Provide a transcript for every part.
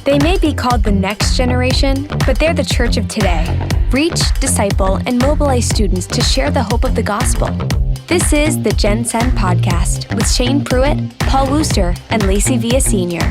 They may be called the next generation, but they're the church of today. Reach, disciple, and mobilize students to share the hope of the gospel. This is the GenSend Podcast with Shane Pruitt, Paul Worcester, and Lacey Villasenor.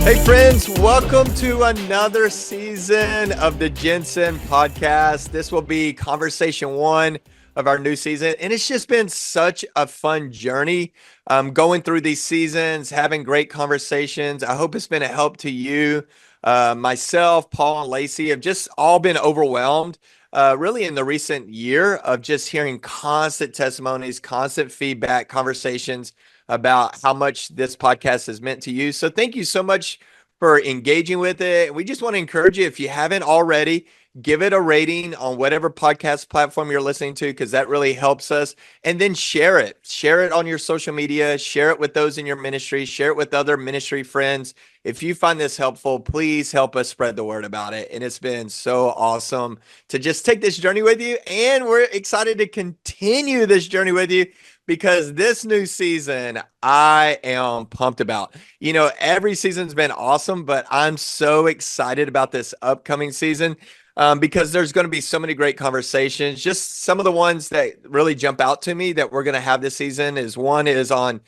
Hey friends, welcome to another season of the GenSend Podcast. This will be conversation one of our new season, and it's just been such a fun journey going through these seasons, having great conversations. I hope it's been a help to you. Myself, Paul, and Lacey have just all been overwhelmed really in the recent year of just hearing constant testimonies, constant feedback, conversations about how much this podcast has meant to you. So thank you so much for engaging with it. We just want to encourage you, if you haven't already, give it a rating on whatever podcast platform you're listening to, because that really helps us. And then share it. Share it on your social media. Share it with those in your ministry. Share it with other ministry friends. If you find this helpful, please help us spread the word about it. And it's been so awesome to just take this journey with you. And we're excited to continue this journey with you, because this new season, I am pumped about. You know, every season's been awesome, but I'm so excited about this upcoming season because there's going to be so many great conversations. Just some of the ones that really jump out to me that we're going to have this season is one is on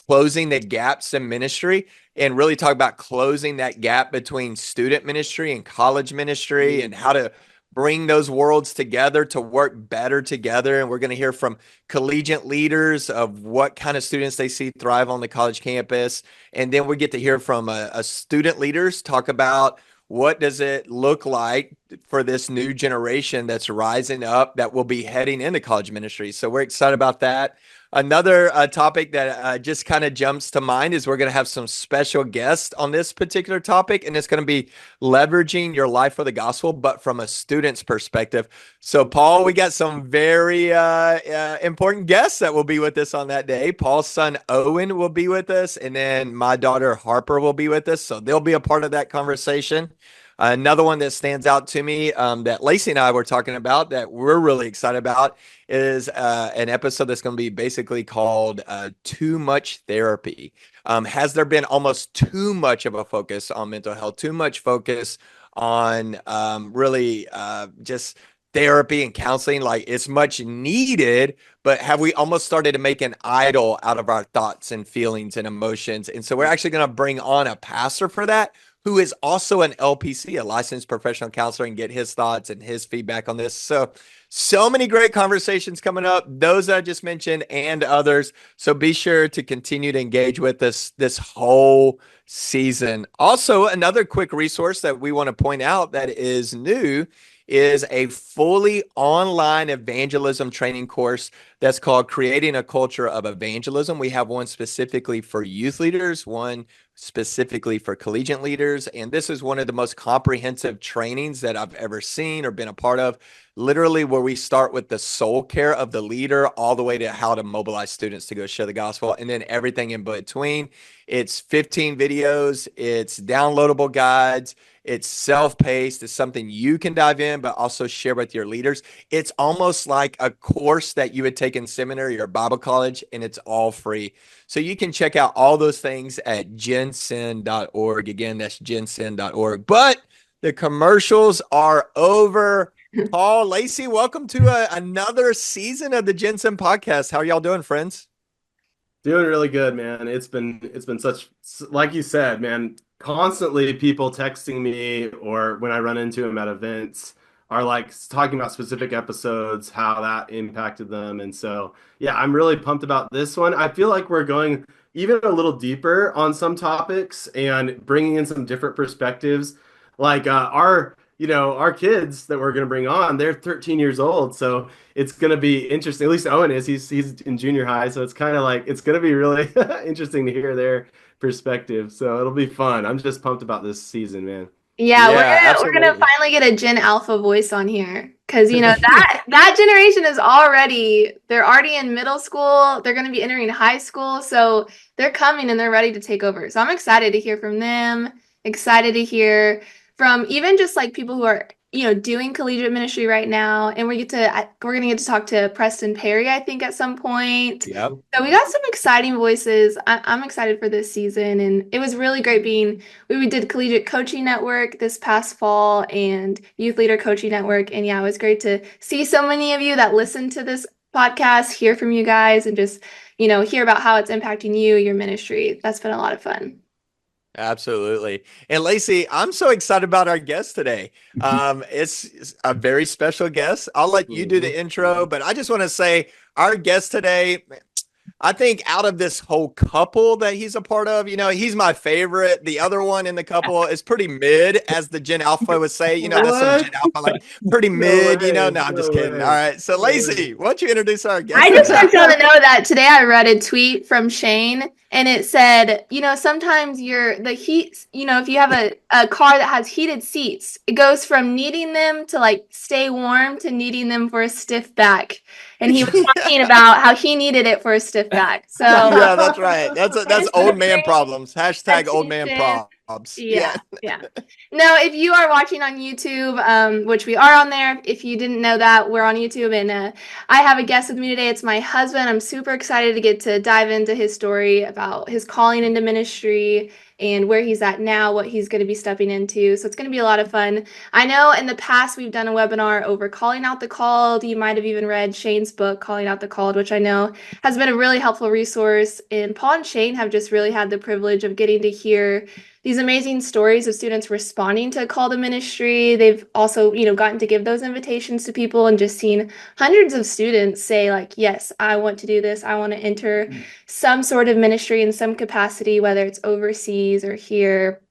closing the gaps in ministry, and really talk about closing that gap between student ministry and college ministry and how to bring those worlds together to work better together. And we're going to hear from collegiate leaders of what kind of students they see thrive on the college campus. And then we get to hear from a student leaders talk about what does it look like for this new generation that's rising up that will be heading into college ministry. So we're excited about that. Another topic that just kind of jumps to mind is we're going to have some special guests on this particular topic, and it's going to be leveraging your life for the gospel, but from a student's perspective. So, Paul, we got some very important guests that will be with us on that day. Paul's son, Owen, will be with us, and then my daughter, Harper, will be with us. So they'll be a part of that conversation. Another one that stands out to me that Lacey and I were talking about that we're really excited about is an episode that's going to be basically called Too Much Therapy. Has there been almost too much of a focus on mental health, too much focus on really just therapy and counseling? Like, it's much needed, but have we almost started to make an idol out of our thoughts and feelings and emotions? And so we're actually going to bring on a pastor for that, who is also an LPC, a licensed professional counselor, and get his thoughts and his feedback on this. So many great conversations coming up, those that I just mentioned and others. So be sure to continue to engage with us this whole season. Also, another quick resource that we want to point out that is new is a fully online evangelism training course that's called Creating a Culture of Evangelism. We have one specifically for youth leaders, one specifically for collegiate leaders. And this is one of the most comprehensive trainings that I've ever seen or been a part of, literally where we start with the soul care of the leader all the way to how to mobilize students to go share the gospel, and then everything in between. It's 15 videos, it's downloadable guides, it's self-paced, it's something you can dive in, but also share with your leaders. It's almost like a course that you would take in seminary or Bible college, and it's all free. So you can check out all those things at gensend.org. Again, that's gensend.org. But the commercials are over. Paul, Lacey, welcome to another season of the GenSend Podcast. How are y'all doing, friends? Doing really good, man. It's been such, like you said, man, constantly people texting me, or when I run into them at events, are like talking about specific episodes, how that impacted them. And so, yeah, I'm really pumped about this one. I feel like we're going even a little deeper on some topics and bringing in some different perspectives. Like our kids that we're going to bring on, they're 13 years old. So it's going to be interesting. At least Owen is. He's in junior high. So it's kind of like, it's going to be really interesting to hear their perspective. So it'll be fun. I'm just pumped about this season, man. Yeah, we're gonna finally get a Gen Alpha voice on here, because that generation is they're already in middle school, they're gonna be entering high school, so they're coming and they're ready to take over. So I'm excited to hear from them, excited to hear from even just like people who are doing collegiate ministry right now, and we're gonna get to talk to Preston Perry, I think, at some point. Yep. So we got some exciting voices. I'm excited for this season, and it was really great we did Collegiate Coaching Network this past fall and Youth Leader Coaching Network, and yeah, it was great to see so many of you that listen to this podcast, hear from you guys, and just hear about how it's impacting you, your ministry. That's been a lot of fun. Absolutely. And Lacey, I'm so excited about our guest today. It's a very special guest. I'll let you do the intro, but I just want to say our guest today, I think out of this whole couple that he's a part of, he's my favorite. The other one in the couple is pretty mid, as the Gen Alpha would say. That's some Gen Alpha, like pretty mid, No, I'm just kidding. All right. So Lacey, why don't you introduce our guest? I just want y'all to know that today I read a tweet from Shane, and it said, sometimes if you have a car that has heated seats, it goes from needing them to like stay warm to needing them for a stiff back. And he was talking about how he needed it for a stiff back. So yeah, that's right. That's old man problems. Hashtag old man problems. Yeah. No, if you are watching on YouTube, which we are on there, if you didn't know that, we're on YouTube, and I have a guest with me today. It's my husband. I'm super excited to get to dive into his story about his calling into ministry and where he's at now, what he's going to be stepping into. So it's going to be a lot of fun. I know in the past we've done a webinar over calling out the called. You might have even read Shane's book, Calling Out the Called, which I know has been a really helpful resource. And Paul and Shane have just really had the privilege of getting to hear these amazing stories of students responding to a call to ministry. They've also, gotten to give those invitations to people and just seen hundreds of students say like, yes, I want to do this. I want to enter some sort of ministry in some capacity, whether it's overseas or here,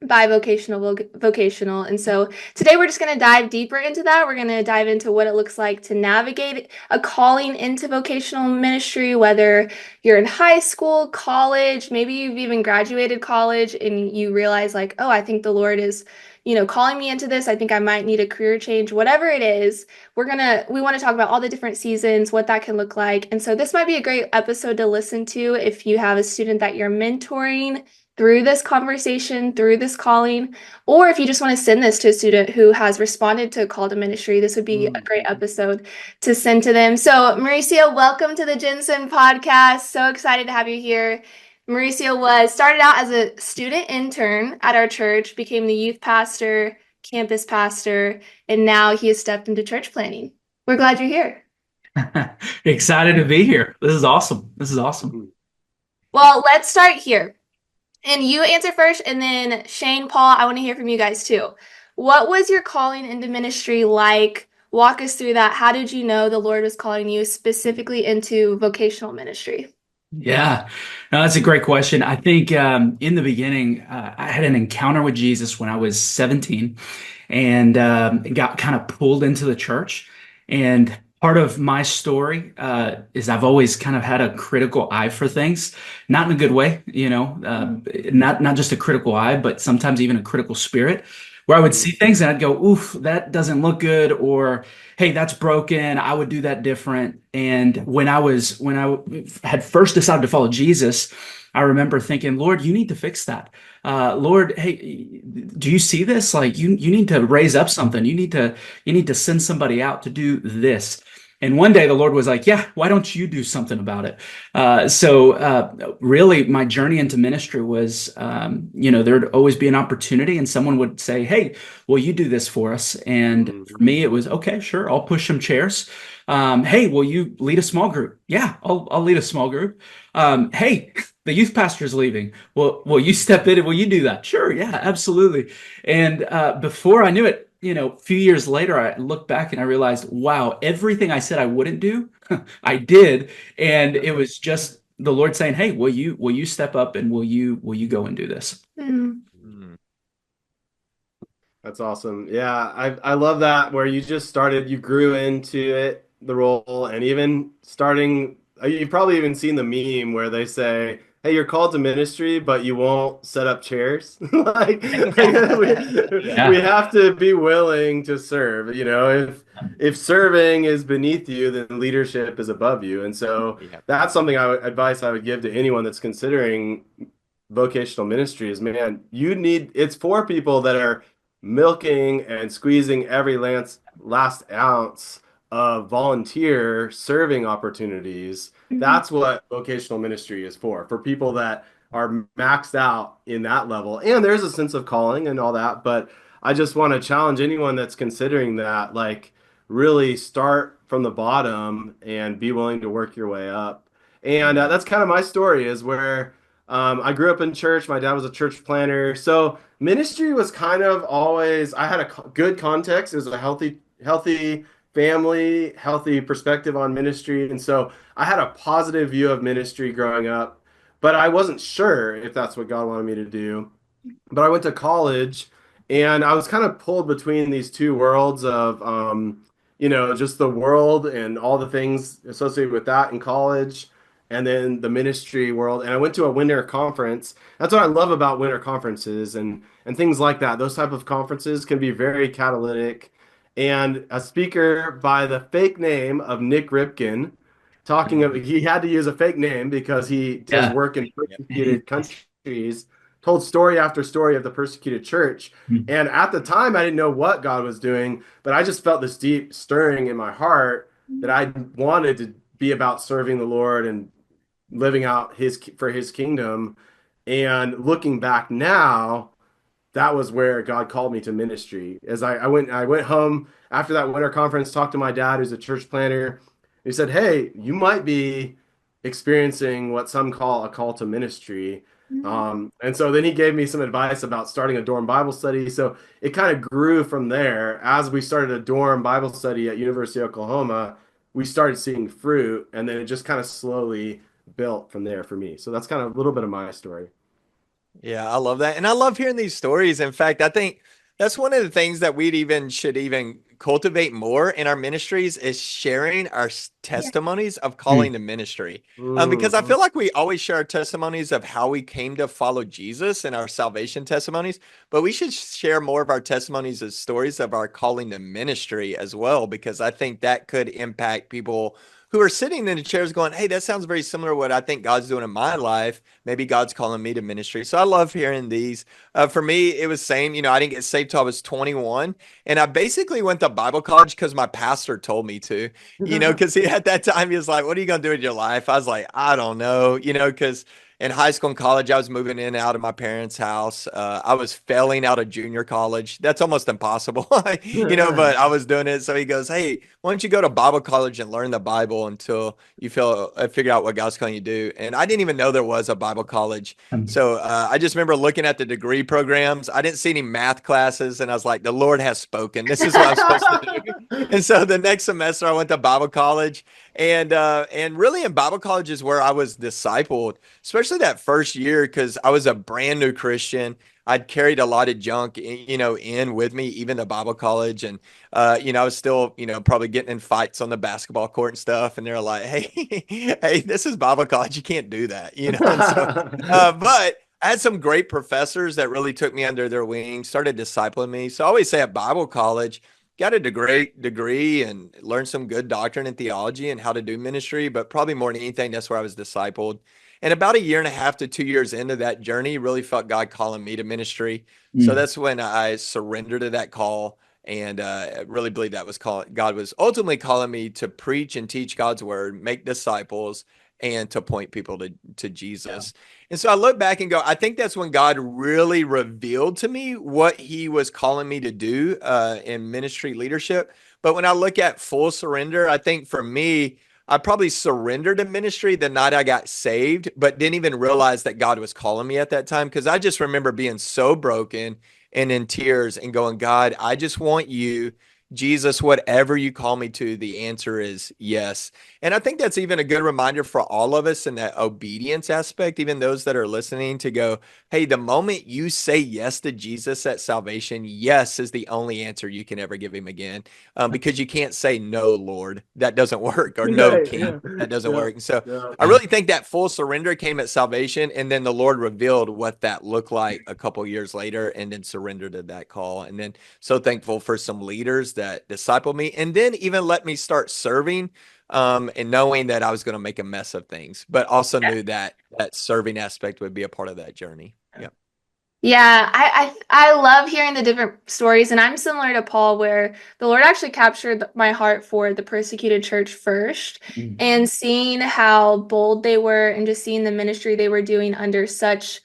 vocational. And so today we're just going to dive deeper into that. We're going to dive into what it looks like to navigate a calling into vocational ministry, whether you're in high school, college, maybe you've even graduated college and you realize like, oh, I think the Lord is, calling me into this. I think I might need a career change, whatever it is. We want to talk about all the different seasons, what that can look like. And so this might be a great episode to listen to if you have a student that you're mentoring through this conversation, through this calling, or if you just want to send this to a student who has responded to a call to ministry, this would be a great episode to send to them. So Mauricio, welcome to the GenSend Podcast. So excited to have you here. Mauricio started out as a student intern at our church, became the youth pastor, campus pastor, and now he has stepped into church planning. We're glad you're here. Excited to be here. This is awesome. Well, let's start here. And you answer first, and then Shane, Paul, I want to hear from you guys too. What was your calling into ministry like? Walk us through that. How did you know the Lord was calling you specifically into vocational ministry? Yeah, no, that's a great question. I think in the beginning, I had an encounter with Jesus when I was 17 and got kind of pulled into the church. And part of my story is I've always kind of had a critical eye for things, not in a good way, not just a critical eye, but sometimes even a critical spirit, where I would see things and I'd go, oof, that doesn't look good, or hey, that's broken. I would do that different. And when I had first decided to follow Jesus, I remember thinking, Lord, you need to fix that. Lord, hey, do you see this? Like you need to raise up something. You need to send somebody out to do this. And one day the Lord was like, yeah, why don't you do something about it? So really my journey into ministry was, there'd always be an opportunity and someone would say, hey, will you do this for us? And for me, it was, okay, sure. I'll push some chairs. Hey, will you lead a small group? Yeah, I'll lead a small group. Hey, the youth pastor's leaving. Well, will you step in and will you do that? Sure. Yeah, absolutely. And before I knew it, a few years later, I looked back and I realized, wow, everything I said I wouldn't do, I did. And it was just the Lord saying, hey, will you step up and will you go and do this? That's awesome. Yeah, I love that where you just started, you grew into it, the role, and even starting, you've probably even seen the meme where they say, hey, you're called to ministry, but you won't set up chairs. we have to be willing to serve. If serving is beneath you, then leadership is above you. And so that's something advice I would give to anyone that's considering vocational ministry is, man, it's for people that are milking and squeezing every last ounce of volunteer serving opportunities. That's what vocational ministry is for people that are maxed out in that level. And there's a sense of calling and all that, but I just want to challenge anyone that's considering that, like, really start from the bottom and be willing to work your way up. And that's kind of my story, is where I grew up in church. My dad was a church planner. So ministry was kind of always, I had a good context. It was a healthy family, healthy perspective on ministry. And so I had a positive view of ministry growing up, but I wasn't sure if that's what God wanted me to do. But I went to college and I was kind of pulled between these two worlds of, just the world and all the things associated with that in college, and then the ministry world. And I went to a winter conference. That's what I love about winter conferences and things like that. Those type of conferences can be very catalytic. And a speaker by the fake name of Nick Ripken, he had to use a fake name because he does work in persecuted countries, told story after story of the persecuted church. And at the time, I didn't know what God was doing, but I just felt this deep stirring in my heart that I wanted to be about serving the Lord and living out for his kingdom. And looking back now, that was where God called me to ministry. As I went home after that winter conference, talked to my dad, who's a church planner. He said, "Hey, you might be experiencing what some call a call to ministry." And so then he gave me some advice about starting a dorm Bible study. So it kind of grew from there. As we started a dorm Bible study at University of Oklahoma, we started seeing fruit, and then it just kind of slowly built from there for me. So that's kind of a little bit of my story. Yeah, I love that. And I love hearing these stories. In fact, I think that's one of the things that should even cultivate more in our ministries, is sharing our testimonies of calling to ministry. Because I feel like we always share our testimonies of how we came to follow Jesus and our salvation testimonies, but we should share more of our testimonies as stories of our calling to ministry as well, because I think that could impact people who are sitting in the chairs going, "Hey, that sounds very similar to what I think God's doing in my life. Maybe God's calling me to ministry." So I love hearing these. For me, it was same. I didn't get saved till I was 21. And I basically went to Bible college because my pastor told me to, because at that time, he was like, "What are you going to do with your life?" I was like, "I don't know," because in high school and college, I was moving in and out of my parents' house. I was failing out of junior college. That's almost impossible, but I was doing it. So he goes, "Hey, why don't you go to Bible college and learn the Bible until you figure out what God's calling you to do?" And I didn't even know there was a Bible college. So I just remember looking at the degree programs. I didn't see any math classes, and I was like, "The Lord has spoken. This is what I'm supposed to do." And so the next semester, I went to Bible college, and really in Bible college is where I was discipled, especially that first year, because I was a brand new Christian. I'd carried a lot of junk, in with me, even to Bible college. And, I was still, probably getting in fights on the basketball court and stuff. And they're like, "Hey, hey, this is Bible college. You can't do that," And so, but I had some great professors that really took me under their wing, started discipling me. So I always say at Bible college, got a degree and learned some good doctrine and theology and how to do ministry. But probably more than anything, that's where I was discipled. And about 1.5 to 2 years into that journey, really felt God calling me to ministry. So that's when I surrendered to that call, and I really believe that was God was ultimately calling me to preach and teach God's word, make disciples, and to point people to Jesus. Yeah. And so I look back and go, I think that's when God really revealed to me what he was calling me to do in ministry leadership. But when I look at full surrender, I think for me, I probably surrendered to ministry the night I got saved, but didn't even realize that God was calling me at that time, because I just remember being so broken and in tears and going, "God, I just want you. Jesus, whatever you call me to, the answer is yes." And I think that's even a good reminder for all of us in that obedience aspect, even those that are listening, to go, hey, the moment you say yes to Jesus at salvation, yes is the only answer you can ever give him again, because you can't say no, Lord. That doesn't work. Or no, King. That doesn't work. And so I really think that full surrender came at salvation, and then the Lord revealed what that looked like a couple years later, and then surrendered to that call. And then so thankful for some leaders that discipled me, and then even let me start serving, and knowing that I was going to make a mess of things, but also knew that that serving aspect would be a part of that journey. Yeah. Yeah, I love hearing the different stories, and I'm similar to Paul, where the Lord actually captured my heart for the persecuted church first, Mm. and seeing how bold they were, and just seeing the ministry they were doing under such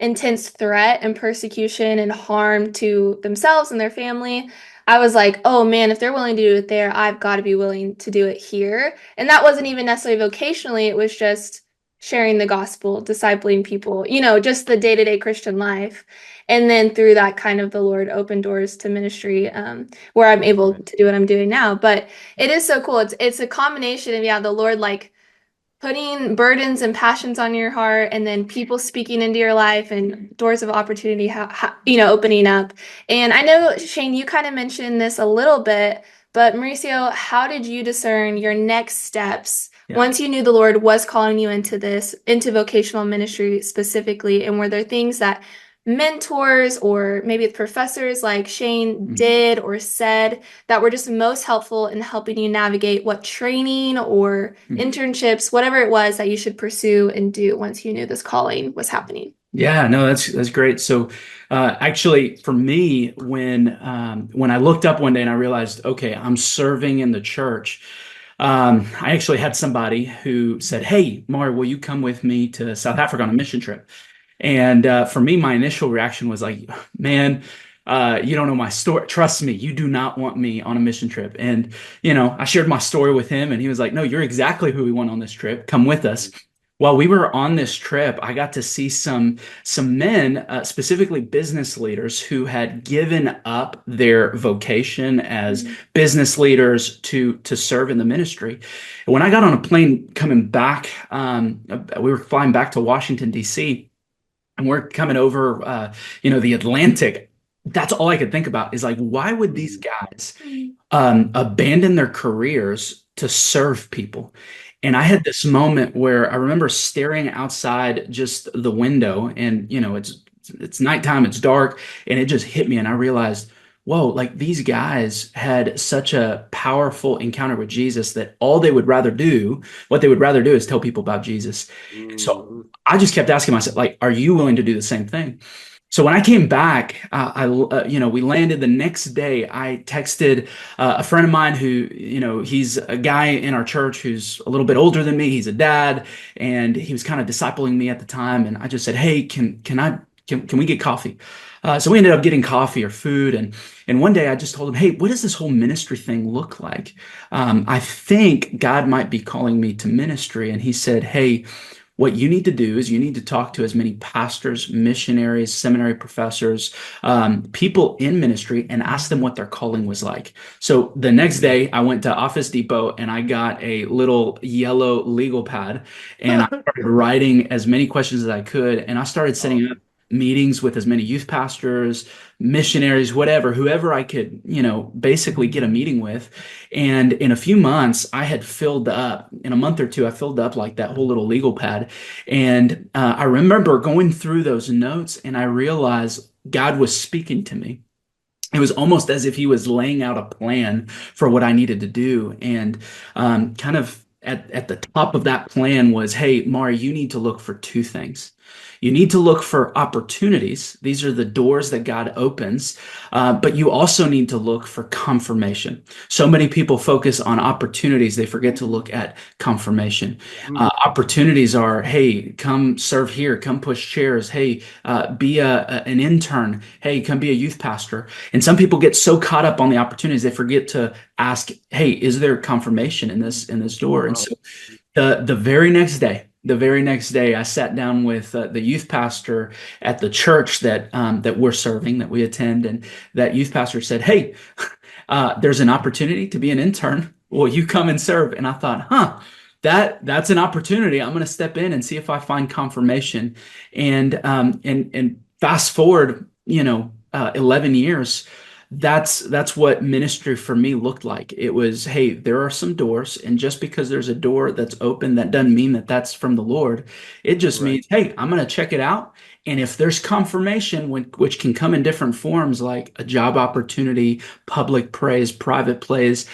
intense threat and persecution and harm to themselves and their family. I was like, oh man, if they're willing to do it there, I've got to be willing to do it here. And that wasn't even necessarily vocationally, it was just sharing the gospel, discipling people, just the day-to-day Christian life. And then through that, kind of the Lord opened doors to ministry, where I'm able to do what I'm doing now. But it is so cool. It's a combination of, yeah, the Lord like putting burdens and passions on your heart, and then people speaking into your life and doors of opportunity, opening up. And I know, Shane, you kind of mentioned this a little bit, but Mauricio, how did you discern your next steps once you knew the Lord was calling you into vocational ministry specifically? And were there things that mentors or maybe professors like Shane did or said that were just most helpful in helping you navigate what training or internships, whatever it was that you should pursue and do once you knew this calling was happening? Yeah, no, that's great. So, actually, for me, when I looked up one day and I realized, okay, I'm serving in the church, I actually had somebody who said, "Hey, Mauri, will you come with me to South Africa on a mission trip?" And for me, my initial reaction was like, "Man, you don't know my story. Trust me, you do not want me on a mission trip." And I shared my story with him, and he was like, "No, you're exactly who we want on this trip. Come with us." While we were on this trip, I got to see some men, specifically business leaders, who had given up their vocation as business leaders to serve in the ministry. And when I got on a plane coming back, we were flying back to Washington, D.C., and we're coming over, the Atlantic. That's all I could think about is like, why would these guys abandon their careers to serve people? And I had this moment where I remember staring outside just the window, and it's nighttime, it's dark, and it just hit me, and I realized, whoa, like these guys had such a powerful encounter with Jesus that what they would rather do is tell people about Jesus. So I just kept asking myself, like, are you willing to do the same thing? So when I came back, we landed the next day. I texted a friend of mine who, he's a guy in our church who's a little bit older than me. He's a dad, and he was kind of discipling me at the time. And I just said, "Hey, can we get coffee?" So we ended up getting coffee or food. And one day I just told him, "Hey, what does this whole ministry thing look like? I think God might be calling me to ministry." And he said, "Hey, what you need to do is you need to talk to as many pastors, missionaries, seminary professors, people in ministry, and ask them what their calling was like." So the next day I went to Office Depot and I got a little yellow legal pad, and I started writing as many questions as I could. And I started setting up meetings with as many youth pastors, missionaries, whoever I could, basically get a meeting with. And in a few months, in a month or two, I filled up like that whole little legal pad. And I remember going through those notes, and I realized God was speaking to me. It was almost as if he was laying out a plan for what I needed to do. And kind of at the top of that plan was, "Hey, Mauri, you need to look for two things. You need to look for opportunities. These are the doors that God opens, but you also need to look for confirmation." So many people focus on opportunities. They forget to look at confirmation. Opportunities are, "Hey, come serve here. Come push chairs. Hey, be an intern. Hey, come be a youth pastor." And some people get so caught up on the opportunities, they forget to ask, "Hey, is there confirmation in this door?" And so the very next day, I sat down with the youth pastor at the church that we're serving, that we attend, and that youth pastor said, "Hey, there's an opportunity to be an intern. Will you come and serve?" And I thought, that's an opportunity. I'm going to step in and see if I find confirmation. And fast forward, 11 years. that's what ministry for me looked like. It was, hey, there are some doors, and just because there's a door that's open, that doesn't mean that that's from the Lord. It just Right. means, hey, I'm going to check it out. And if there's confirmation, which can come in different forms, like a job opportunity, public praise, private praise,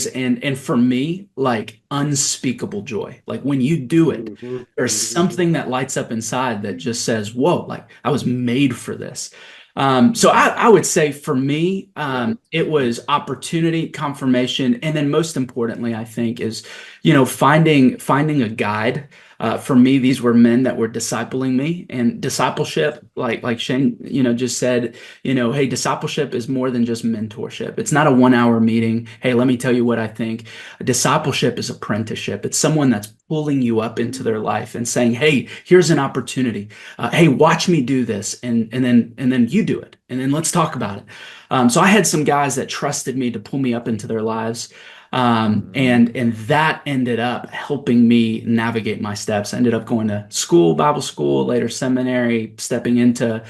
and for me, like unspeakable joy. Like when you do it, there's something that lights up inside that just says, whoa, like I was made for this. So I would say for me, it was opportunity, confirmation, and then most importantly, I think is, finding a guide. For me, these were men that were discipling me, and discipleship, like Shane, just said, hey, discipleship is more than just mentorship. It's not a 1 hour meeting. Hey, let me tell you what I think. Discipleship is apprenticeship. It's someone that's pulling you up into their life and saying, hey, here's an opportunity. Hey, watch me do this, and then you do it, and then let's talk about it. So I had some guys that trusted me to pull me up into their lives. And that ended up helping me navigate my steps. I ended up going to school, Bible school, later seminary, stepping into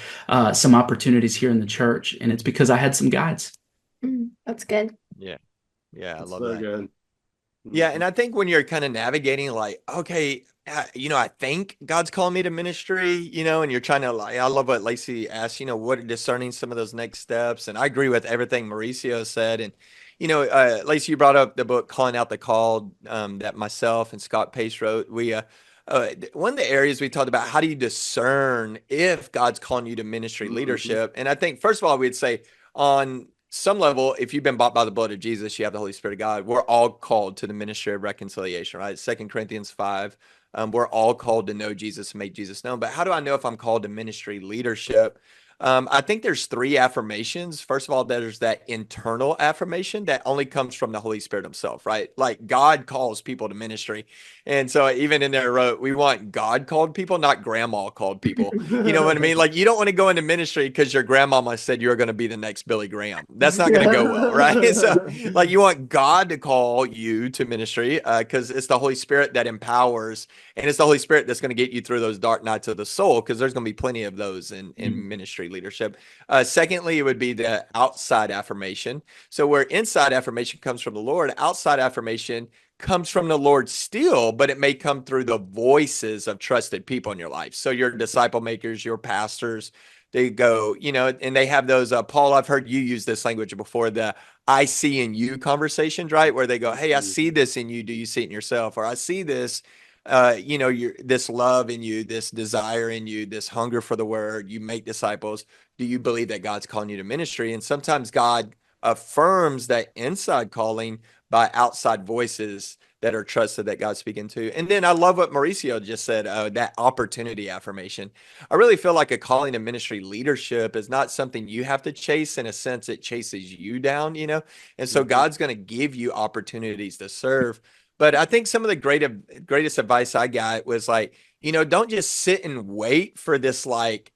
some opportunities here in the church. And it's because I had some guides. That's good. Yeah. Yeah. I That's love so that. good. Yeah. And I think when you're kind of navigating, like, okay, I think God's calling me to ministry, and you're trying to, like, I love what Lacey asked, what discerning some of those next steps. And I agree with everything Mauricio said. And, Lacey, you brought up the book, Calling Out the Called, that myself and Scott Pace wrote. One of the areas we talked about, how do you discern if God's calling you to ministry leadership? And I think, first of all, we'd say on some level, if you've been bought by the blood of Jesus, you have the Holy Spirit of God. We're all called to the ministry of reconciliation, right? 2 Corinthians 5. We're all called to know Jesus and make Jesus known. But how do I know if I'm called to ministry leadership? I think there's 3 affirmations. First of all, there's that internal affirmation that only comes from the Holy Spirit himself, right? Like God calls people to ministry. And so even in there, wrote, we want God called people, not grandma called people. You know what I mean? Like you don't want to go into ministry because your grandmama said you're going to be the next Billy Graham. That's not going to go well, right? So like you want God to call you to ministry because it's the Holy Spirit that empowers, and it's the Holy Spirit that's going to get you through those dark nights of the soul, because there's going to be plenty of those in ministry leadership. Secondly, it would be the outside affirmation. So where inside affirmation comes from the Lord, outside affirmation comes from the Lord still, but it may come through the voices of trusted people in your life. So your disciple makers, your pastors, they go, and they have those, Paul, I've heard you use this language before, the I see in you conversations, right? Where they go, hey, I see this in you. Do you see it in yourself? Or I see this, this love in you, this desire in you, this hunger for the word. You make disciples. Do you believe that God's calling you to ministry? And sometimes God affirms that inside calling by outside voices that are trusted that God's speaking to. And then I love what Mauricio just said, that opportunity affirmation. I really feel like a calling to ministry leadership is not something you have to chase. In a sense, it chases you down, and so God's going to give you opportunities to serve. But I think some of the greatest advice I got was like, don't just sit and wait for this, like,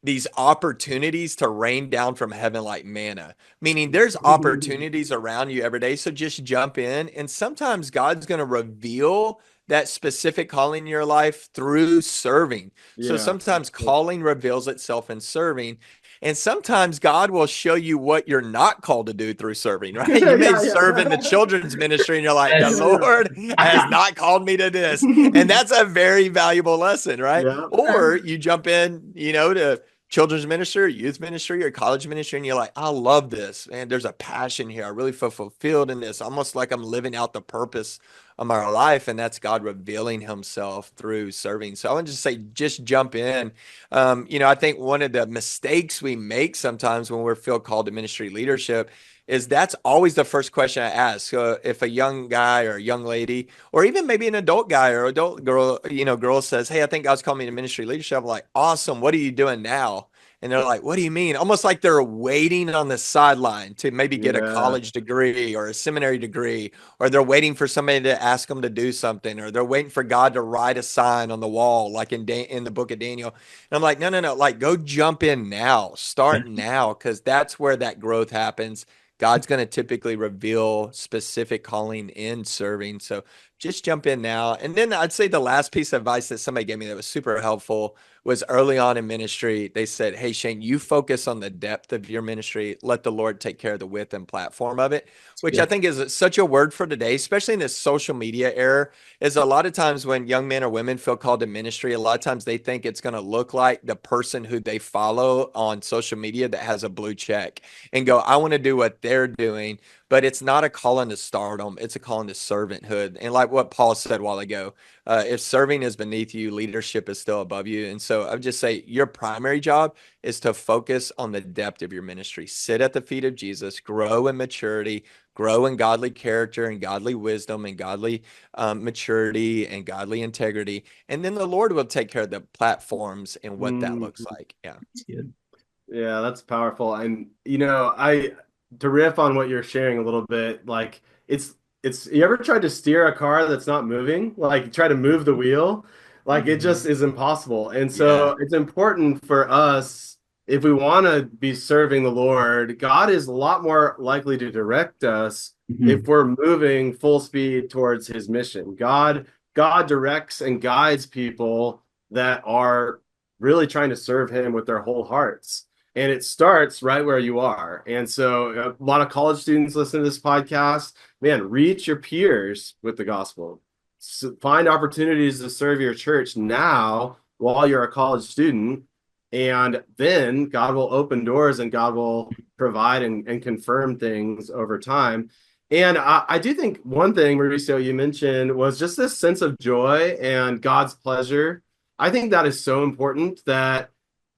these opportunities to rain down from heaven like manna, meaning there's opportunities around you every day. So just jump in. And sometimes God's going to reveal that specific calling in your life through serving. So sometimes calling reveals itself in serving. And sometimes God will show you what you're not called to do through serving, right? You may serve in the children's ministry and you're like, the Lord has not called me to this. And that's a very valuable lesson, right? Yeah. Or you jump in, to children's ministry or youth ministry or college ministry, and you're like, I love this, man. There's a passion here. I really feel fulfilled in this, almost like I'm living out the purpose of my life. And that's God revealing himself through serving. So I want to just say, just jump in. I think one of the mistakes we make sometimes when we feel called to ministry leadership is that's always the first question I ask. So if a young guy or a young lady, or even maybe an adult guy or adult girl, girl says, hey, I think God's called me to ministry leadership. I'm like, awesome. What are you doing now? And they're like, what do you mean? Almost like they're waiting on the sideline to maybe get a college degree or a seminary degree, or they're waiting for somebody to ask them to do something, or they're waiting for God to write a sign on the wall, like in the book of Daniel. And I'm like, no, like go jump in now, start now, because that's where that growth happens. God's going to typically reveal specific calling in serving. So just jump in now. And then I'd say the last piece of advice that somebody gave me that was super helpful was early on in ministry. They said, hey, Shane, you focus on the depth of your ministry. Let the Lord take care of the width and platform of it, which I think is such a word for today, especially in this social media era. Is a lot of times when young men or women feel called to ministry, a lot of times they think it's going to look like the person who they follow on social media that has a blue check and go, I want to do what they're doing. But it's not a calling to stardom. It's a calling to servanthood. And like what Paul said a while ago, if serving is beneath you, leadership is still above you. And so I would just say your primary job is to focus on the depth of your ministry. Sit at the feet of Jesus, grow in maturity, grow in godly character and godly wisdom and godly maturity and godly integrity. And then the Lord will take care of the platforms and what that looks like. Yeah. That's good. Yeah, that's powerful. And to riff on what you're sharing a little bit, like it's you ever tried to steer a car that's not moving? Like try to move the wheel, like it just is impossible. And so it's important for us, if we want to be serving the Lord, God is a lot more likely to direct us if we're moving full speed towards his mission. God directs and guides people that are really trying to serve him with their whole hearts. And it starts right where you are. And so a lot of college students listen to this podcast. Man, reach your peers with the gospel. Find opportunities to serve your church now while you're a college student. And then God will open doors and God will provide and confirm things over time. And I do think one thing, Mauricio, you mentioned was just this sense of joy and God's pleasure. I think that is so important that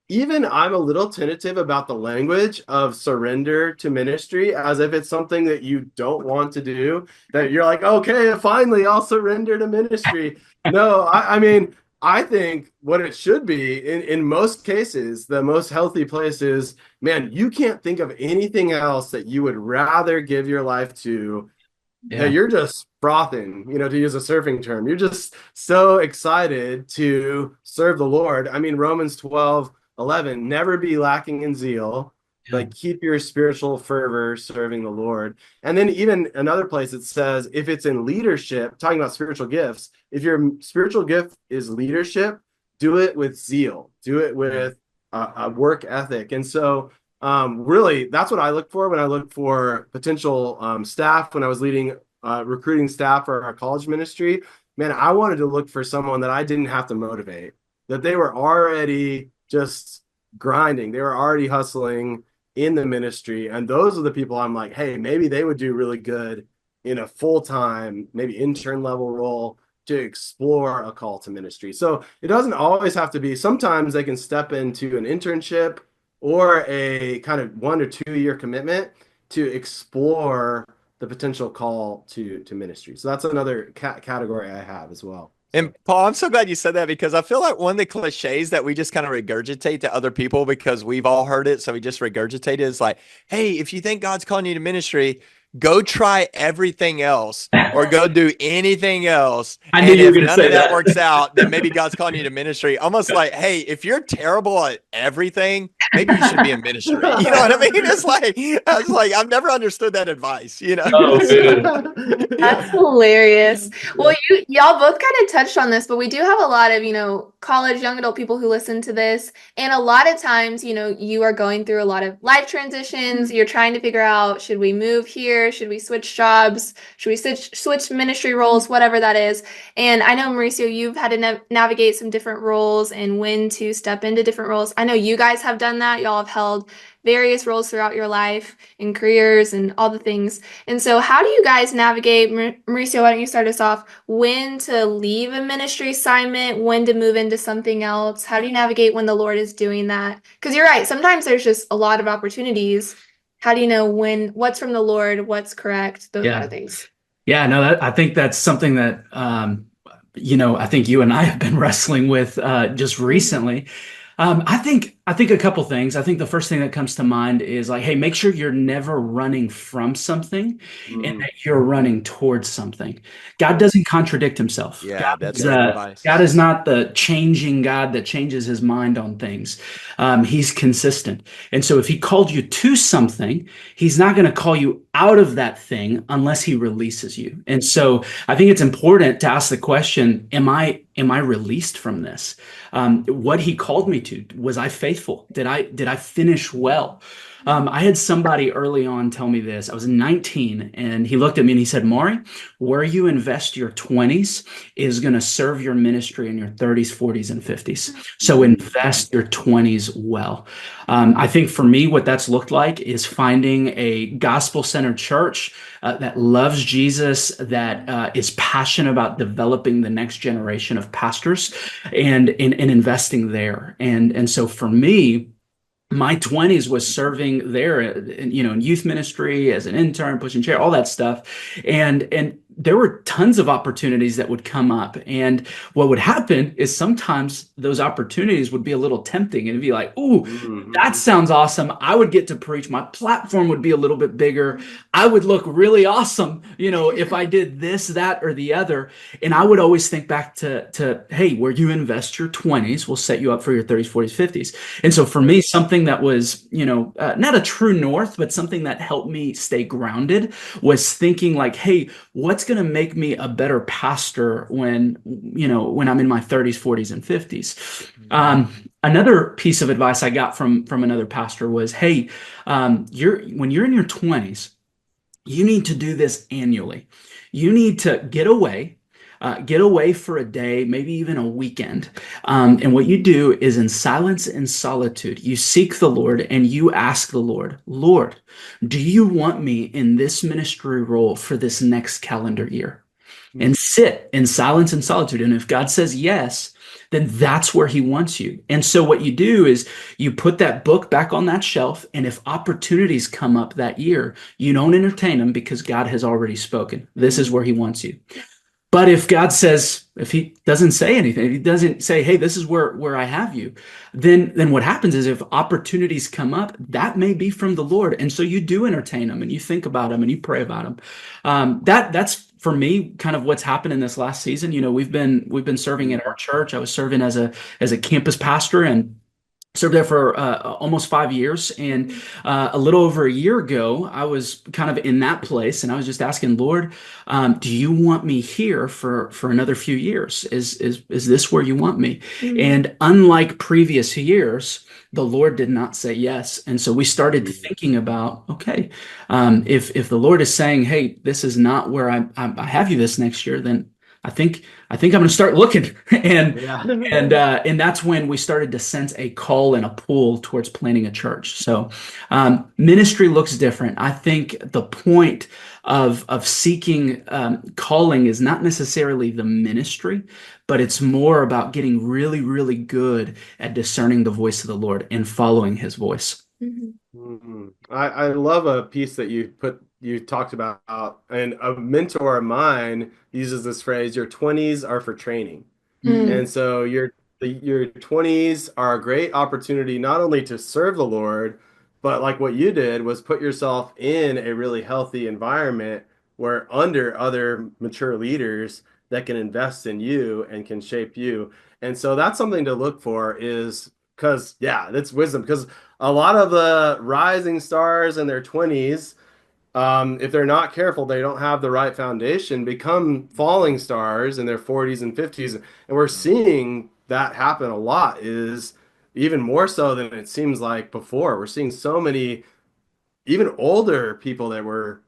even I'm a little tentative about the language of surrender to ministry, as if it's something that you don't want to do, that you're like, okay, finally, I'll surrender to ministry. No, I mean, I think what it should be in most cases, the most healthy place is, man, you can't think of anything else that you would rather give your life to. Yeah. You're just frothing, to use a surfing term. You're just so excited to serve the Lord. I mean, Romans 12:11, never be lacking in zeal, but keep your spiritual fervor serving the Lord. And then even another place it says, if it's in leadership, talking about spiritual gifts, if your spiritual gift is leadership, do it with zeal, do it with a work ethic. And so really, that's what I look for when I look for potential staff. When I was leading recruiting staff for our college ministry, man, I wanted to look for someone that I didn't have to motivate, that they were already just grinding. They were already hustling in the ministry. And those are the people I'm like, hey, maybe they would do really good in a full-time, maybe intern level role to explore a call to ministry. So it doesn't always have to be. Sometimes they can step into an internship or a kind of 1 or 2 year commitment to explore the potential call to ministry. So that's another category I have as well. And Paul, I'm so glad you said that, because I feel like one of the cliches that we just kind of regurgitate to other people because we've all heard it. So we just regurgitate it is like, hey, if you think God's calling you to ministry, go try everything else or go do anything else. I knew you were going to say none of that works out, then maybe God's calling you to ministry. Almost like, hey, if you're terrible at everything, maybe you should be in ministry. You know what I mean? It's like, I was like, I've never understood that advice, Oh, That's hilarious. Well, y'all both kind of touched on this, but we do have a lot of, college young adult people who listen to this. And a lot of times, you are going through a lot of life transitions. You're trying to figure out, should we move here? Should we switch jobs? Should we switch ministry roles? Whatever that is. And I know, Mauricio, you've had to navigate some different roles and when to step into different roles. I know you guys have done that. Y'all have held various roles throughout your life and careers and all the things. And so how do you guys navigate, Mauricio, why don't you start us off, when to leave a ministry assignment, when to move into something else? How do you navigate when the Lord is doing that? Because you're right, sometimes there's just a lot of opportunities. How do you know what's from the Lord, what's correct, those kind of things? Yeah, no, I think that's something that, I think you and I have been wrestling with just recently. I think I think a couple things. I think the first thing that comes to mind is like, hey, make sure you're never running from something and Mm, that you're running towards something. God doesn't contradict himself. Yeah, that's Is, good advice. God is not the changing God that changes his mind on things. He's consistent. And so if he called you to something, he's not going to call you out of that thing unless he releases you. And so I think it's important to ask the question, am I released from this? What he called me to, was I faithful? Did I finish well? I had somebody early on tell me this. I was 19 and he looked at me and he said, Mauri, where you invest your 20s is going to serve your ministry in your 30s, 40s, and 50s. So invest your 20s well. I think for me, what that's looked like is finding a gospel-centered church that loves Jesus, that is passionate about developing the next generation of pastors and investing there. And so for me, my 20s was serving there, in youth ministry as an intern, pushing chair, all that stuff. And there were tons of opportunities that would come up. And what would happen is sometimes those opportunities would be a little tempting and it'd be like, ooh, that sounds awesome. I would get to preach. My platform would be a little bit bigger. I would look really awesome, if I did this, that, or the other. And I would always think back to hey, where you invest your 20s will set you up for your 30s, 40s, 50s. And so for me, something that was, not a true north, but something that helped me stay grounded was thinking like, hey, what's going to make me a better pastor when I'm in my 30s, 40s, and 50s? Another piece of advice I got from another pastor was, hey, when you're in your 20s, you need to do this annually. You need to get away for a day, maybe even a weekend. And what you do is in silence and solitude, you seek the Lord and you ask the Lord, Lord, do you want me in this ministry role for this next calendar year? And sit in silence and solitude. And if God says yes, then that's where he wants you. And so what you do is you put that book back on that shelf. And if opportunities come up that year, you don't entertain them because God has already spoken. This is where he wants you. But if he doesn't say anything, if he doesn't say, hey, this is where I have you, then what happens is if opportunities come up, that may be from the Lord. And so you do entertain them and you think about them and you pray about them. That's for me kind of what's happened in this last season. We've been serving at our church. I was serving as a campus pastor and served there for almost 5 years. And a little over a year ago, I was kind of in that place and I was just asking, Lord, do you want me here for another few years? Is this where you want me? And unlike previous years, the Lord did not say yes. And so we started thinking about, okay, if the Lord is saying, hey, this is not where I have you this next year, then I think I'm going to start looking. And that's when we started to sense a call and a pull towards planting a church. So ministry looks different. I think the point of seeking calling is not necessarily the ministry, but it's more about getting really, really good at discerning the voice of the Lord and following his voice. I love a piece that you talked about, and a mentor of mine uses this phrase, your 20s are for training. And so your 20s are a great opportunity not only to serve the Lord, but like what you did was put yourself in a really healthy environment where under other mature leaders that can invest in you and can shape you. And so that's something to look for, is because, that's wisdom. Because a lot of the rising stars in their 20s, if they're not careful, they don't have the right foundation, become falling stars in their 40s and 50s. And we're seeing that happen a lot, is even more so than it seems like before. We're seeing so many even older people that were,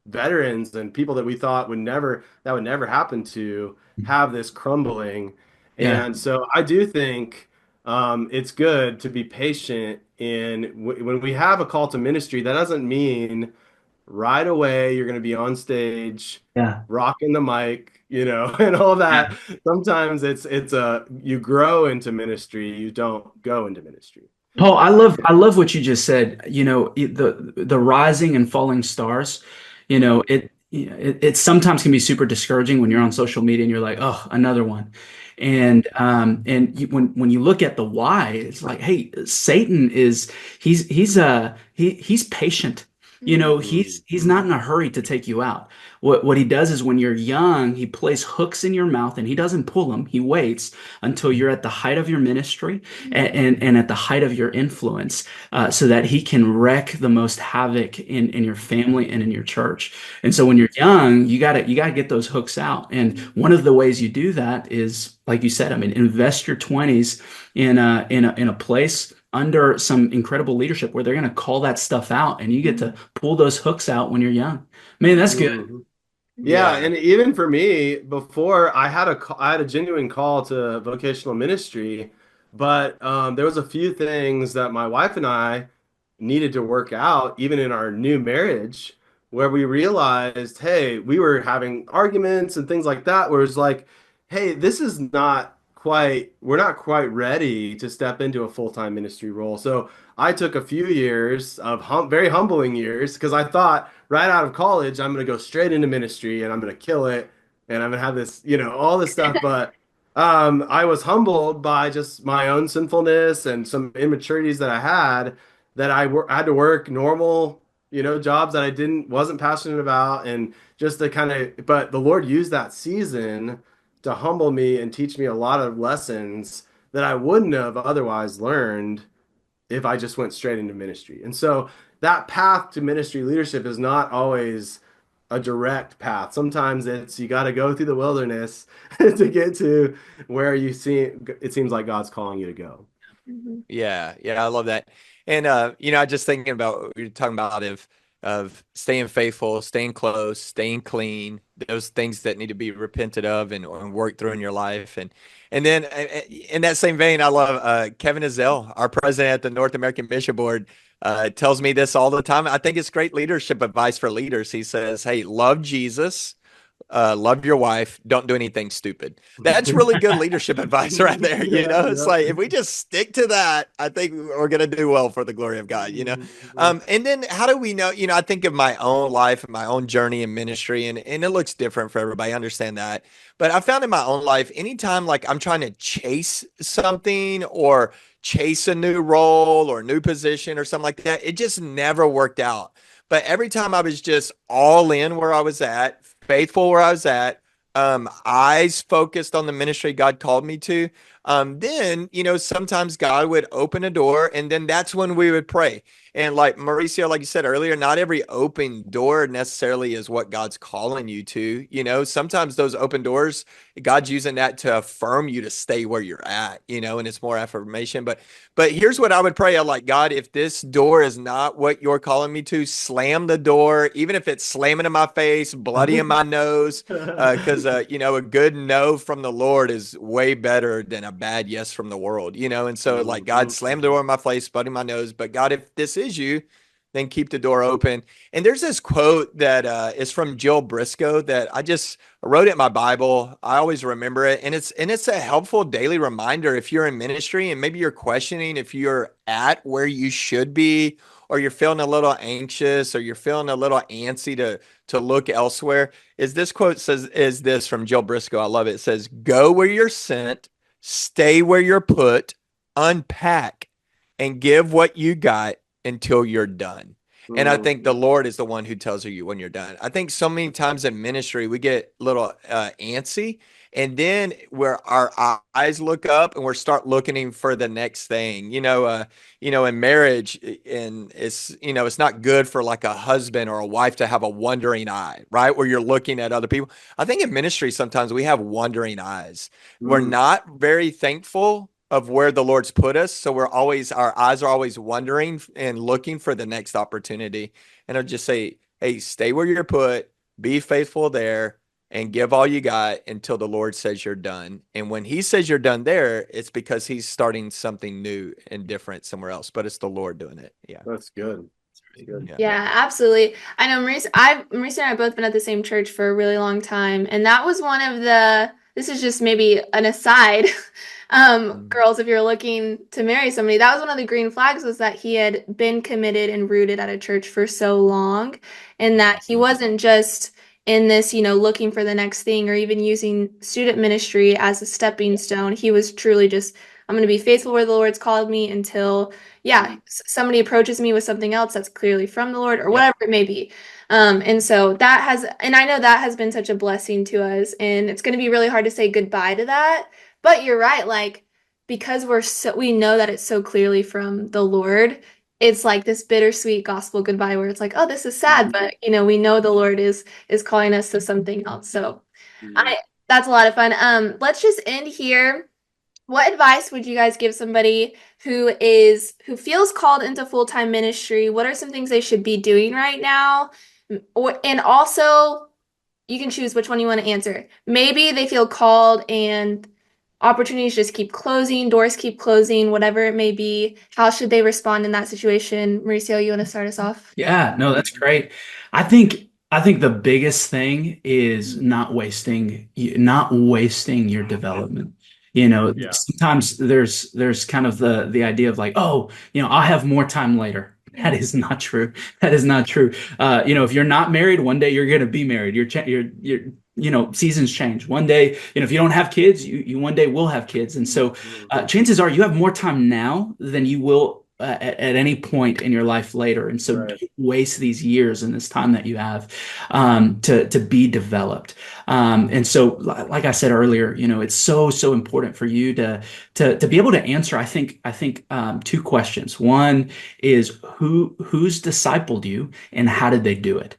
veterans and people that we thought would never happen to, have this crumbling. And so I do think it's good to be patient when we have a call to ministry. That doesn't mean right away you're going to be on stage, rocking the mic, and all that. Sometimes it's you grow into ministry, you don't go into ministry. Paul, I love what you just said. The rising and falling stars. it sometimes can be super discouraging when you're on social media and you're like, oh, another one. When you look at the why, it's like, hey, Satan he's patient. He's not in a hurry to take you out. What he does is when you're young, he plays hooks in your mouth and he doesn't pull them. He waits until you're at the height of your ministry and at the height of your influence, so that he can wreak the most havoc in your family and in your church. And so when you're young, you gotta get those hooks out. And one of the ways you do that is, like you said, I mean, invest your 20s in a place under some incredible leadership where they're going to call that stuff out, and you get to pull those hooks out when you're young. Man, that's good. Yeah, and even for me, before I had a genuine call to vocational ministry, but there was a few things that my wife and I needed to work out, even in our new marriage, where we realized, hey, we were having arguments and things like that, where it's like, hey, we're not quite ready to step into a full-time ministry role. So I took a few years of very humbling years, because I thought right out of college, I'm going to go straight into ministry and I'm going to kill it. And I'm going to have this, all this stuff. But I was humbled by just my own sinfulness and some immaturities that I had, that I had to work normal, jobs that I wasn't passionate about. And just to but the Lord used that season to humble me and teach me a lot of lessons that I wouldn't have otherwise learned if I just went straight into ministry. And so that path to ministry leadership is not always a direct path. Sometimes you got to go through the wilderness to get to where it seems like God's calling you to go. Yeah, I love that. And I just thinking about what you're talking about of staying faithful, staying close, staying clean, those things that need to be repented of and worked through in your life. And then in that same vein, I love Kevin Ezell, our president at the North American Mission Board, tells me this all the time. I think it's great leadership advice for leaders. He says, hey, love Jesus, love your wife, don't do anything stupid. That's really good leadership advice right there. It's like, if we just stick to that, I think we're going to do well for the glory of God, and then how do we know, I think of my own life and my own journey in ministry, and it looks different for everybody. I understand that. But I found in my own life, anytime like I'm trying to chase something or chase a new role or new position or something like that, it just never worked out. But every time I was just all in where I was at, faithful where I was at, eyes focused on the ministry God called me to, then, sometimes God would open a door, and then that's when we would pray. And like Mauricio, like you said earlier, not every open door necessarily is what God's calling you to. Sometimes those open doors, God's using that to affirm you to stay where you're at, and it's more affirmation. But here's what I would pray. I'm like, God, if this door is not what you're calling me to, slam the door, even if it's slamming in my face, bloody in my nose, because, a good no from the Lord is way better than a bad yes from the world, and so like, God, slam the door in my face, bloody my nose. But God, if this is you, then keep the door open. And there's this quote that is from Jill Briscoe that I just wrote it in my Bible. I always remember it. And it's a helpful daily reminder if you're in ministry and maybe you're questioning if you're at where you should be, or you're feeling a little anxious, or you're feeling a little antsy to look elsewhere. This quote is this from Jill Briscoe. I love it. It says, go where you're sent, stay where you're put, unpack, and give what you got until you're done. And I think the Lord is the one who tells you when you're done. I think so many times in ministry, we get a little antsy, and then where our eyes look up and we start looking for the next thing, in marriage, and it's not good for like a husband or a wife to have a wandering eye, right? Where you're looking at other people. I think in ministry, sometimes we have wandering eyes. We're not very thankful of where the Lord's put us. So our eyes are always wondering and looking for the next opportunity. And I'll just say, hey, stay where you're put, be faithful there, and give all you got until the Lord says you're done. And when he says you're done there, it's because he's starting something new and different somewhere else, but it's the Lord doing it. Yeah. That's good. Good. Yeah, absolutely. I know Mauricio and I have both been at the same church for a really long time. And that was this is just maybe an aside. Girls, if you're looking to marry somebody, that was one of the green flags, was that he had been committed and rooted at a church for so long, and that he wasn't just, in this, looking for the next thing or even using student ministry as a stepping stone. He was truly just, I'm going to be faithful where the Lord's called me until, somebody approaches me with something else that's clearly from the Lord or whatever it may be. And so and I know that has been such a blessing to us, and it's going to be really hard to say goodbye to that. But you're right, like, because we know that it's so clearly from the Lord, it's like this bittersweet gospel goodbye where it's like, oh, this is sad, but we know the Lord is calling us to something else. So that's a lot of fun. Let's just end here. What advice would you guys give somebody who feels called into full-time ministry? What are some things they should be doing right now? And also, you can choose which one you want to answer. Maybe they feel called and opportunities just keep closing, doors keep closing, whatever it may be. How should they respond in that situation? Mauricio, you want to start us off? Yeah, no, that's great. I think the biggest thing is not wasting your development. Sometimes there's kind of the idea of like, oh, I'll have more time later. That is not true. That is not true. If you're not married, one day you're going to be married. Seasons change. One day, if you don't have kids, you one day will have kids. And so chances are you have more time now than you will at any point in your life later. And so don't waste these years and this time that you have to be developed. And so, like I said earlier, it's so important for you to be able to answer, I think two questions. One is who's discipled you and how did they do it?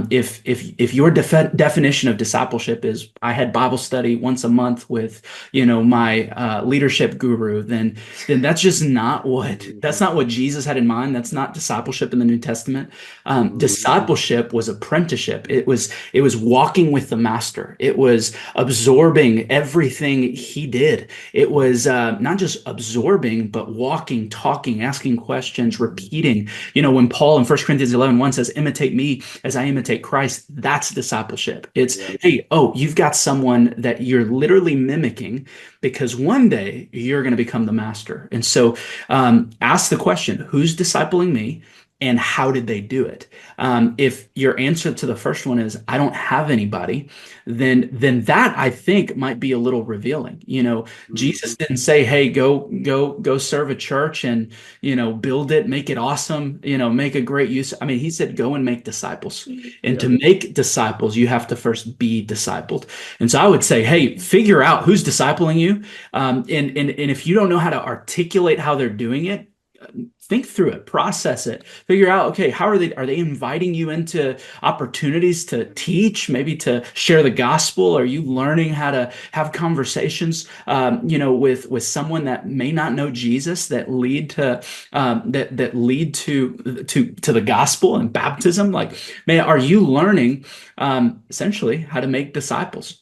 If your definition of discipleship is I had Bible study once a month with my leadership guru, then that's just not what Jesus had in mind. That's not discipleship in the New Testament. Discipleship was apprenticeship. It was walking with the master. It was absorbing everything he did. It was not just absorbing, but walking, talking, asking questions, repeating. When Paul in 1 Corinthians 11:1 says, imitate me as I imitate Christ, that's discipleship. It's, hey, you've got someone that you're literally mimicking because one day you're going to become the master. And so ask the question, who's discipling me? And how did they do it? If your answer to the first one is, I don't have anybody, then that I think might be a little revealing. Jesus didn't say, hey, go serve a church and, build it, make it awesome, make a great use. I mean, he said, go and make disciples. And to make disciples, you have to first be discipled. And so I would say, hey, figure out who's discipling you. And if you don't know how to articulate how they're doing it, think through it, process it, figure out, okay, how are they inviting you into opportunities to teach, maybe to share the gospel? Are you learning how to have conversations, with someone that may not know Jesus that lead to the gospel and baptism? Like, are you learning essentially how to make disciples?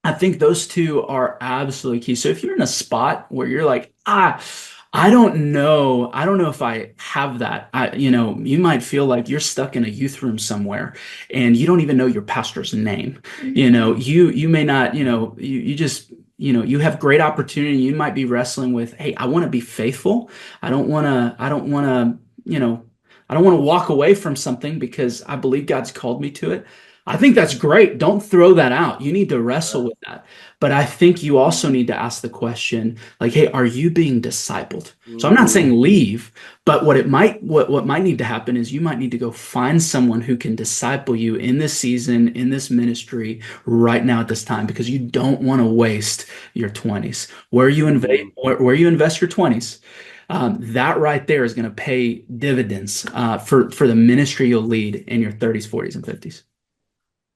I think those two are absolutely key. So if you're in a spot where you're like, I don't know if I have that. You might feel like you're stuck in a youth room somewhere and you don't even know your pastor's name. You may not, you just, you have great opportunity. You might be wrestling with, hey, I want to be faithful. I don't want to walk away from something because I believe God's called me to it. I think that's great. Don't throw that out. You need to wrestle with that. But I think you also need to ask the question, like, hey, are you being discipled? So I'm not saying leave, but what might need to happen is you might need to go find someone who can disciple you in this season, in this ministry right now at this time, because you don't want to waste your 20s. Where you invest your 20s, that right there is going to pay dividends for the ministry you'll lead in your 30s, 40s, and 50s.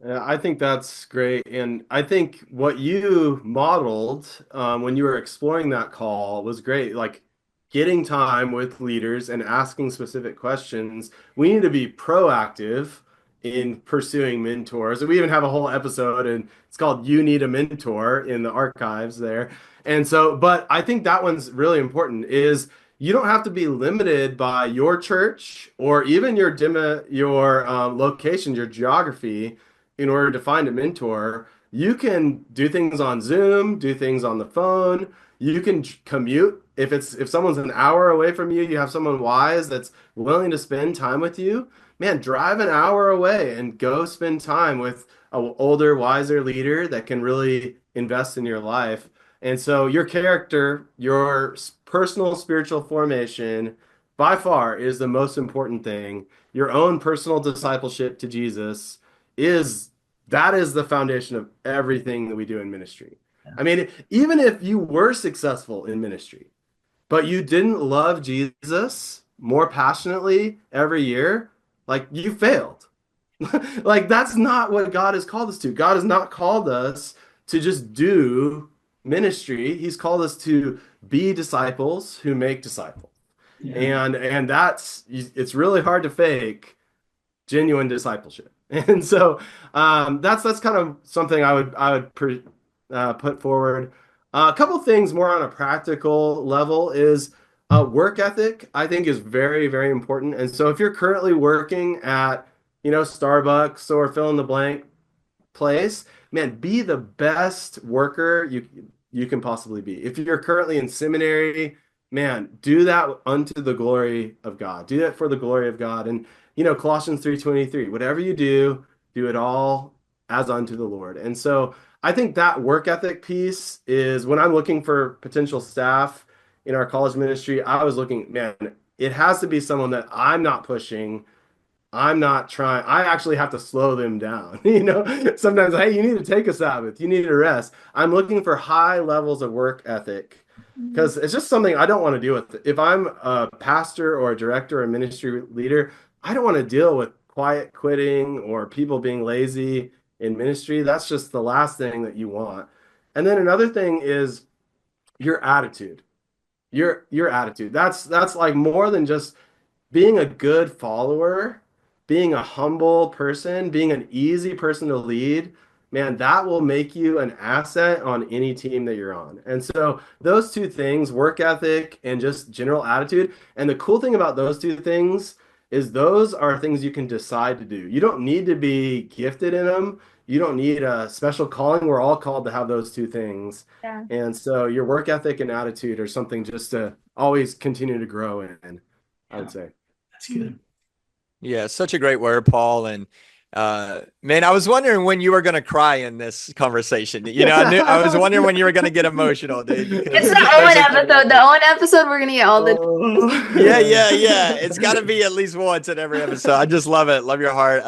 Yeah, I think that's great. And I think what you modeled when you were exploring that call was great. Like getting time with leaders and asking specific questions. We need to be proactive in pursuing mentors. And we even have a whole episode, and it's called You Need a Mentor in the archives there. And so, but I think that one's really important is you don't have to be limited by your church or even your location, your geography, in order to find a mentor. You can do things on Zoom, do things on the phone. You can commute. If someone's an hour away from you, you have someone wise that's willing to spend time with you. man, drive an hour away and go spend time with an older, wiser leader that can really invest in your life. And so your character, your personal spiritual formation by far is the most important thing. Your own personal discipleship to Jesus is that is the foundation of everything that we do in ministry. I mean, even if you were successful in ministry, but you didn't love Jesus more passionately every year, like you failed. Like that's not what God has called us to. God has not called us to just do ministry. He's called us to be disciples who make disciples. Yeah. And that's it's really hard to fake genuine discipleship. And so that's kind of something I would put forward. A couple things more on a practical level is work ethic, I think is very, very important. And so if you're currently working at, Starbucks or fill in the blank place, man, be the best worker you can possibly be. If you're currently in seminary, man, do that unto the glory of God. Do that for the glory of God. And Colossians 3:23, whatever you do, do it all as unto the Lord. And so I think that work ethic piece is when I'm looking for potential staff in our college ministry, I was looking, man, it has to be someone that I'm not pushing. I'm not trying. I actually have to slow them down. Sometimes, hey, you need to take a Sabbath. You need to rest. I'm looking for high levels of work ethic because it's just something I don't want to deal with. If I'm a pastor or a director or a ministry leader, I don't want to deal with quiet quitting or people being lazy in ministry. That's just the last thing that you want. And then another thing is your attitude. Your attitude. That's like more than just being a good follower, being a humble person, being an easy person to lead. Man, that will make you an asset on any team that you're on. And so those two things, work ethic and just general attitude. And the cool thing about those two things is those are things you can decide to do. You don't need to be gifted in them. You don't need a special calling. We're all called to have those two things. Yeah. And so your work ethic and attitude are something just to always continue to grow in, I would say. That's good. Yeah, such a great word, Paul. And man, I was wondering when you were going to cry in this conversation. I was wondering when you were going to get emotional, dude. It's the Owen episode. The Owen episode, we're gonna get all the. Yeah. It's got to be at least once in every episode. I just love it. Love your heart.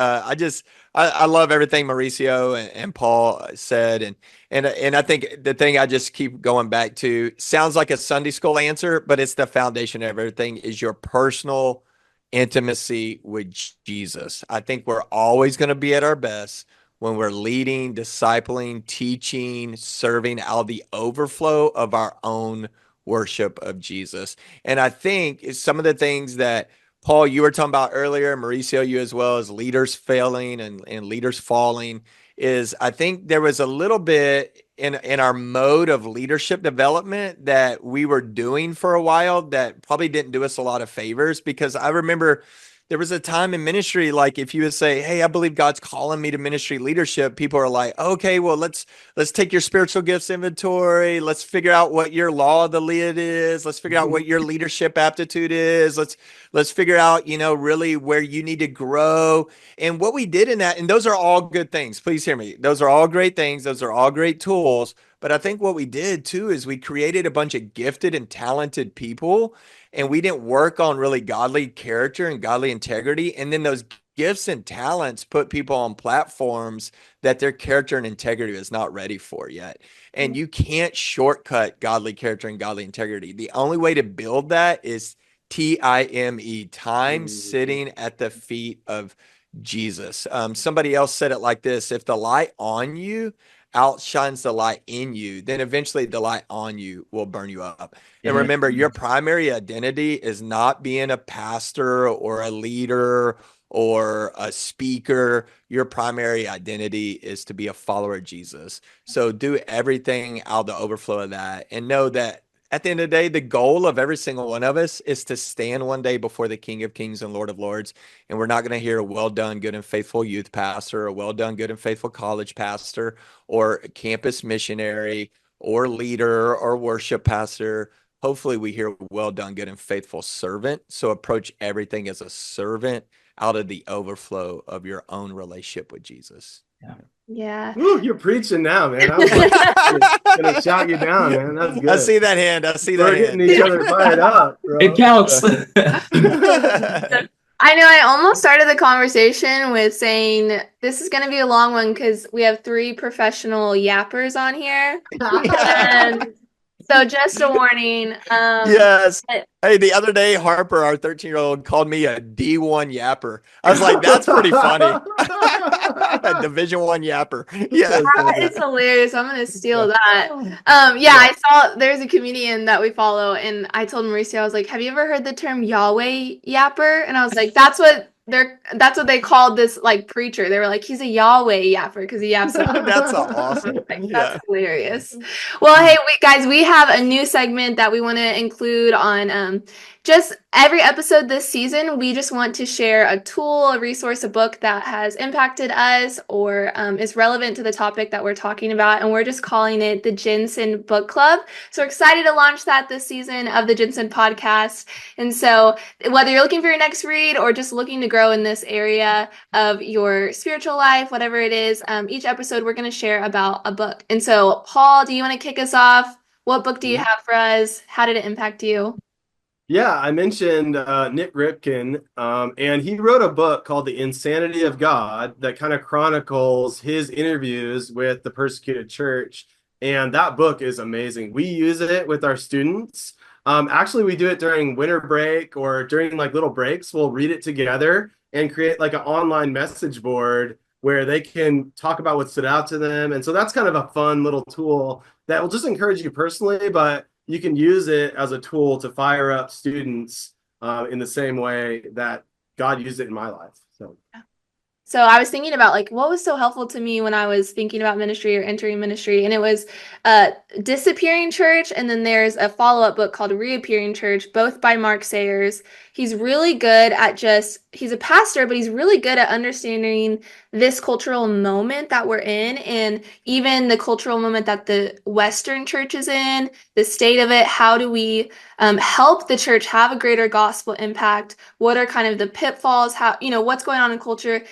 I love everything Mauricio and Paul said, and I think the thing I just keep going back to sounds like a Sunday school answer, but it's the foundation of everything is your personal intimacy with Jesus. I think we're always going to be at our best when we're leading, discipling, teaching, serving out of the overflow of our own worship of Jesus. And I think some of the things that Paul, you were talking about earlier, Mauricio, you as well, as leaders failing and leaders falling, is I think there was a little bit in our mode of leadership development that we were doing for a while that probably didn't do us a lot of favors, because I remember there was a time in ministry, like if you would say, hey, I believe God's calling me to ministry leadership, people are like, okay, well, let's take your spiritual gifts inventory. Let's figure out what your law of the lead is. Let's figure out what your leadership aptitude is. Let's figure out, really where you need to grow. And what we did in that, and those are all good things. Please hear me. Those are all great things. Those are all great tools. But I think what we did too is we created a bunch of gifted and talented people, and we didn't work on really godly character and godly integrity. And then those gifts and talents put people on platforms that their character and integrity is not ready for yet. And you can't shortcut godly character and godly integrity. The only way to build that is time sitting at the feet of Jesus. Somebody else said it like this: if the light on you outshines the light in you, then eventually the light on you will burn you up. And remember, your primary identity is not being a pastor or a leader or a speaker. Your primary identity is to be a follower of Jesus. So do everything out of the overflow of that, and know that at the end of the day, the goal of every single one of us is to stand one day before the King of Kings and Lord of Lords. And we're not going to hear a well done, good and faithful youth pastor, or well done, good and faithful college pastor, or campus missionary, or leader, or worship pastor. Hopefully we hear well done, good and faithful servant. So approach everything as a servant, out of the overflow of your own relationship with Jesus. Yeah. Ooh, you're preaching now, man. I was like, gonna shout you down, man. That's good. I see that hand. We're getting each other fired up, bro. It counts. I know I almost started the conversation with saying this is going to be a long one because we have 3 professional yappers on here. And so just a warning. Yes. Hey, the other day, Harper, our 13-year-old, called me a D1 yapper. I was like, that's pretty funny. A Division I yapper. Yeah. It's hilarious. I'm going to steal that. I saw there's a comedian that we follow, and I told Mauricio, I was like, have you ever heard the term Yahweh yapper? And I was like, that's what they called this like preacher. They were like, he's a Yahweh yapper because he yaps. That's awesome. That's hilarious. Well, hey, guys, we have a new segment that we want to include on just every episode this season. We just want to share a tool, a resource, a book that has impacted us or is relevant to the topic that we're talking about. And we're just calling it the GenSend Book Club. So we're excited to launch that this season of the GenSend Podcast. And so whether you're looking for your next read or just looking to grow in this area of your spiritual life, whatever it is, each episode we're going to share about a book. And so, Paul, do you want to kick us off? What book do you have for us? How did it impact you? Yeah, I mentioned Nick Ripken, and he wrote a book called The Insanity of God that kind of chronicles his interviews with the persecuted church. And that book is amazing. We use it with our students. Actually, we do it during winter break or during like little breaks. We'll read it together and create like an online message board where they can talk about what stood out to them. And so that's kind of a fun little tool that will just encourage you personally, but you can use it as a tool to fire up students in the same way that God used it in my life. So I was thinking about like what was so helpful to me when I was thinking about ministry or entering ministry, and it was Disappearing Church, and then there's a follow-up book called Reappearing Church, both by Mark Sayers. He's really good at he's a pastor, but he's really good at understanding this cultural moment that we're in, and even the cultural moment that the Western church is in, the state of it. How do we help the church have a greater gospel impact? What are kind of the pitfalls? How, what's going on in culture?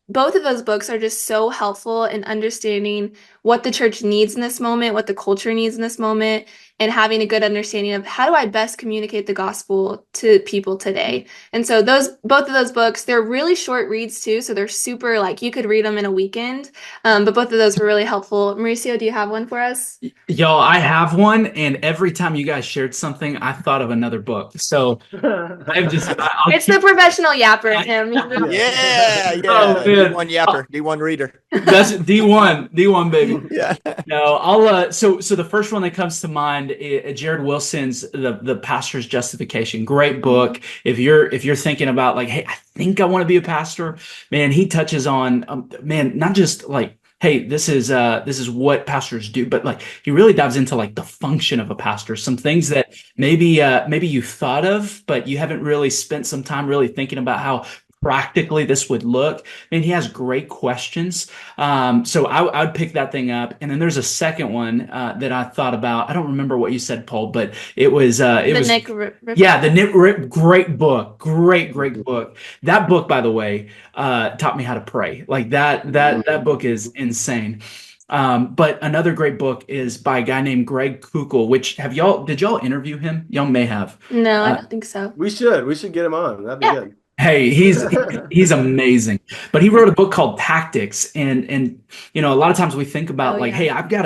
Both of those books are just so helpful in understanding what the church needs in this moment, what the culture needs in this moment, and having a good understanding of how do I best communicate the gospel to people today. And so both of those books, they're really short reads too. So they're super, like you could read them in a weekend. But both of those were really helpful. Mauricio, do you have one for us? Y'all, I have one. And every time you guys shared something, I thought of another book. So it's the professional yapper in him. Yeah. Oh, D1 yapper, D1 reader. That's D1 baby. Yeah. No, I'll so the first one that comes to mind is Jared Wilson's the Pastor's Justification. Great book. If you're thinking about like, hey, I think I want to be a pastor, man, he touches on not just like, hey, this is what pastors do, but like he really dives into like the function of a pastor, some things that maybe you thought of, but you haven't really spent some time really thinking about how practically this would look. I mean, he has great questions. So I would pick that thing up. And then there's a second one that I thought about. I don't remember what you said, Paul, but it was Nick Rip. Yeah, the Nick Rip. Great book. Great book. That book, by the way, taught me how to pray. Like that book is insane. But another great book is by a guy named Greg Kuchel, which did y'all interview him? Y'all may have. No, I don't think so. We should get him on. That'd be good. Hey, he's amazing. But he wrote a book called Tactics, and a lot of times we think about hey, I've got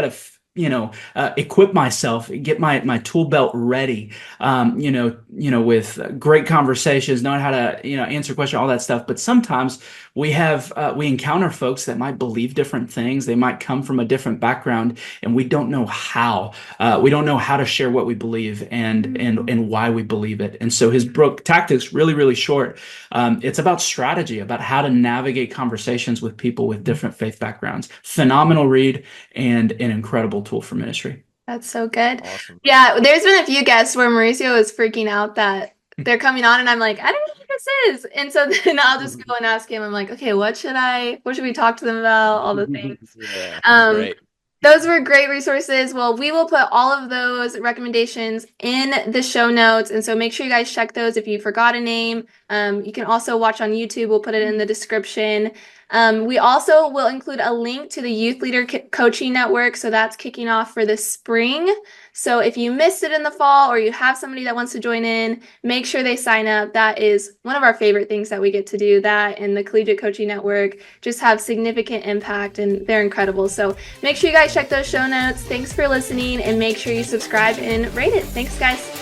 to equip myself, get my tool belt ready, with great conversations, knowing how to, answer questions, all that stuff. But sometimes we encounter folks that might believe different things. They might come from a different background, and we don't know how. We don't know how to share what we believe and why we believe it. And so his book Tactics, really, really short. It's about strategy, about how to navigate conversations with people with different faith backgrounds. Phenomenal read and an incredible tool for ministry. That's so good. Awesome. Yeah, there's been a few guests where Mauricio is freaking out that they're coming on, and I'm like, I don't know what this is. And so then I'll just go and ask him. I'm like, okay, what should we talk to them about? All the things. Yeah, great. Those were great resources. Well, we will put all of those recommendations in the show notes. And so make sure you guys check those if you forgot a name. You can also watch on YouTube. We'll put it in the description. We also will include a link to the Youth Leader Coaching Network. So that's kicking off for the spring. So if you missed it in the fall or you have somebody that wants to join in, make sure they sign up. That is one of our favorite things that we get to do. That and the Collegiate Coaching Network just have significant impact, and they're incredible. So make sure you guys check those show notes. Thanks for listening, and make sure you subscribe and rate it. Thanks, guys.